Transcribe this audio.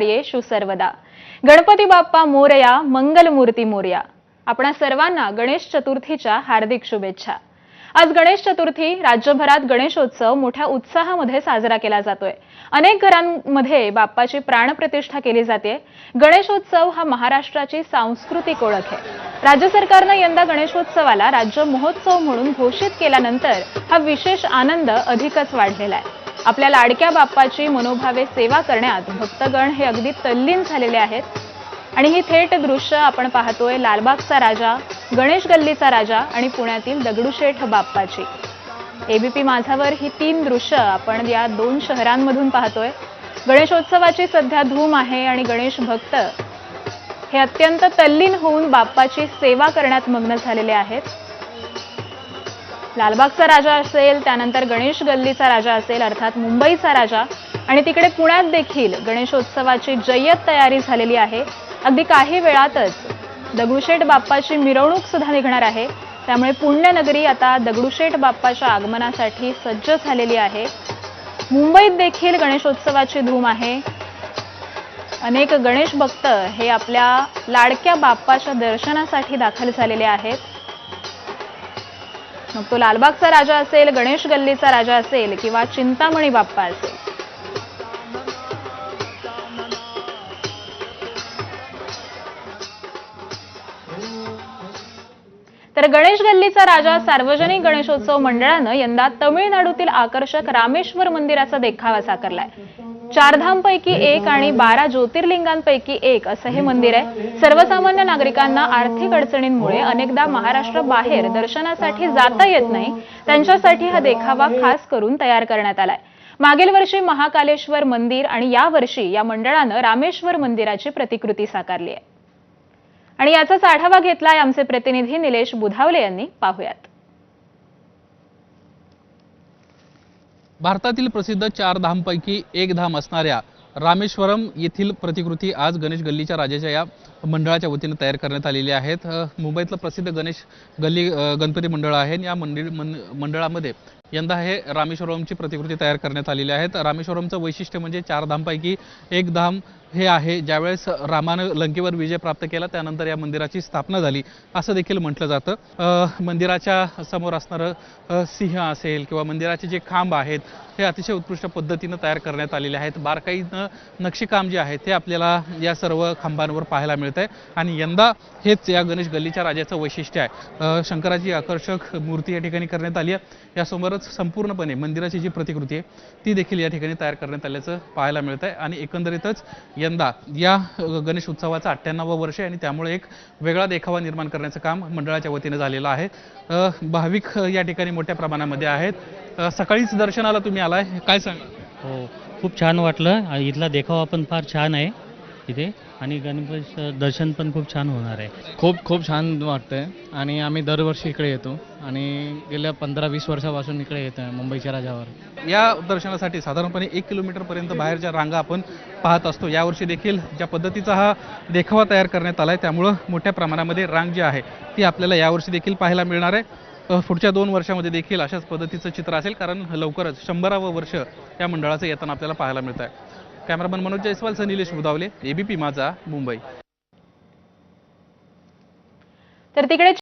येशू सर्वदा। गणपती बाप्पा मोरया, मंगलमूर्ती मोरया। आपणा सर्वांना गणेश चतुर्थीच्या हार्दिक शुभेच्छा। आज गणेश चतुर्थी राज्यभरात गणेशोत्सव मोठ्या उत्साहामध्ये साजरा केला जातोय। अनेक घरांमध्ये बाप्पाची प्राणप्रतिष्ठा केली जाते। गणेशोत्सव हा महाराष्ट्राची सांस्कृतिक ओळख आहे। राज्य सरकारने यंदा गणेशोत्सवाला राज्य महोत्सव म्हणून घोषित केल्यानंतर हा विशेष आनंद अधिकच वाढलेला आहे। आपल्या लाडक्या बाप्पाची मनोभावे सेवा करण्यात भक्तगण हे अगदी तल्लीन झालेले आहेत। आणि ही थेट दृश्य आपण पाहतोय लालबागचा राजा, गणेश गल्लीचा राजा आणि पुण्यातील दगडूशेठ बाप्पाची। एबीपी माझावर ही तीन दृश्य आपण या दोन शहरांमधून पाहतोय। गणेशोत्सवाची सध्या धूम आहे आणि गणेश भक्त हे अत्यंत तल्लीन होऊन बाप्पाची सेवा करण्यात मग्न झालेले आहेत। लालबागचा राजा असेल, त्यानंतर गणेश गल्लीचा राजा असेल, अर्थात मुंबईचा राजा, आणि तिकडे पुण्यात देखील गणेशोत्सवाची जय्यत तयारी झालेली आहे। अगदी काही वेळातच दगडूशेठ बाप्पाची मिरवणूक सुद्धा निघणार आहे। त्यामुळे पुण्यनगरी आता दगडूशेठ बाप्पाच्या आगमनासाठी सज्ज झालेली आहे। मुंबईत देखील गणेशोत्सवाची धूम आहे। अनेक गणेश भक्त हे आपल्या लाडक्या बाप्पाच्या दर्शनासाठी दाखल झालेले आहेत। मग तो लालबागचा राजा असेल, गणेश गल्लीचा राजा असेल किंवा चिंतामणी बाप्पा असेल। तर गणेश गल्लीचा राजा सार्वजनिक गणेशोत्सव मंडळानं यंदा तमिळनाडूतील आकर्षक रामेश्वर मंदिराचा देखावा साकारलाय। चारधामपैकी एक आणि 12 ज्योतिर्लिंगांपैकी एक असं हे मंदिर आहे। सर्वसामान्य नागरिकांना आर्थिक अडचणींमुळे अनेकदा महाराष्ट्र बाहेर दर्शनासाठी जाता येत नाही, त्यांच्यासाठी हा देखावा खास करून तयार करण्यात आलाय। मागील वर्षी महाकालेश्वर मंदिर आणि या वर्षी या मंडळानं रामेश्वर मंदिराची प्रतिकृती साकारली आहे। आणि याचाच आढावा घेतलाय आमचे प्रतिनिधी निलेश बुधावले यांनी। पाहूयात। भारतातील प्रसिद्ध 4 धामपैकी एक धाम असणाऱ्या रामेश्वरम येथील प्रतिकृती आज गणेश गल्लीच्या राजाच्या या मंडळाच्या वतीने तयार करण्यात आलेली आहेत। मुंबईतलं प्रसिद्ध गणेश गल्ली गणपती मंडळ आहे। या मंडळामध्ये यंदा हे रामेश्वरमची प्रतिकृती तयार करण्यात आलेली आहे। रामेश्वरमचं वैशिष्ट्य म्हणजे 4 धामपैकी एक धाम हे आहे। ज्यावेळेस रामानं लंकेवर विजय प्राप्त केला त्यानंतर या मंदिराची स्थापना झाली असं देखील म्हटलं जातं। मंदिराच्या समोर असणारं सिंह असेल किंवा मंदिराचे जे खांब आहेत हे अतिशय उत्कृष्ट पद्धतीने तयार करण्यात आलेले आहेत। बारकाईनं नक्षीकाम जे आहे ते आपल्याला या सर्व खांबांवर पाहायला मिळतंय। आणि यंदा हेच या गणेश गल्लीच्या राजाचं वैशिष्ट्य आहे। शंकराची आकर्षक मूर्ती या ठिकाणी करण्यात आली आहे। यासमोरच संपूर्णपणे मंदिराची जी प्रतिकृती आहे ती देखील या ठिकाणी तयार करण्यात आल्याचं पाहायला मिळतंय। आणि एकंदरीतच यंदा या गणेश उत्सवाचं 98वं वर्ष आहे आणि त्यामुळे एक वेगळा देखावा निर्माण करण्याचं काम मंडळाच्या वतीने झालेलं आहे। भाविक या ठिकाणी मोठ्या प्रमाणामध्ये आहेत। सकाळीच दर्शनाला तुम्ही आलाय, काय सांगा? हो, खूप छान वाटलं। इथला देखावा पण फार छान आहे इथे आणि गणपती दर्शन पण खूप छान होणार आहे। खूप छान वाटतंय आणि आम्ही दरवर्षी इकडे येतो आणि गेल्या 15-20 वर्षापासून इकडे येतोय मुंबईच्या राजावर। या दर्शनासाठी साधारणपणे 1 किलोमीटरपर्यंत बाहेरच्या रांगा आपण पाहत असतो। यावर्षी देखील ज्या पद्धतीचा हा देखावा तयार करण्यात आलाय त्यामुळे मोठ्या प्रमाणामध्ये रांग जी आहे ती आपल्याला यावर्षी देखील पाहायला मिळणार आहे। पुढच्या 2 वर्षामध्ये देखील अशाच पद्धतीचं चित्र असेल, कारण लवकरच 100वं वर्ष या मंडळाचं येताना आपल्याला पाहायला मिळत आहे। कॅमेरामन मनोज जयस्वालसह निलेश बुधावले, एबीपी माझा, मुंबई। तर तिकडे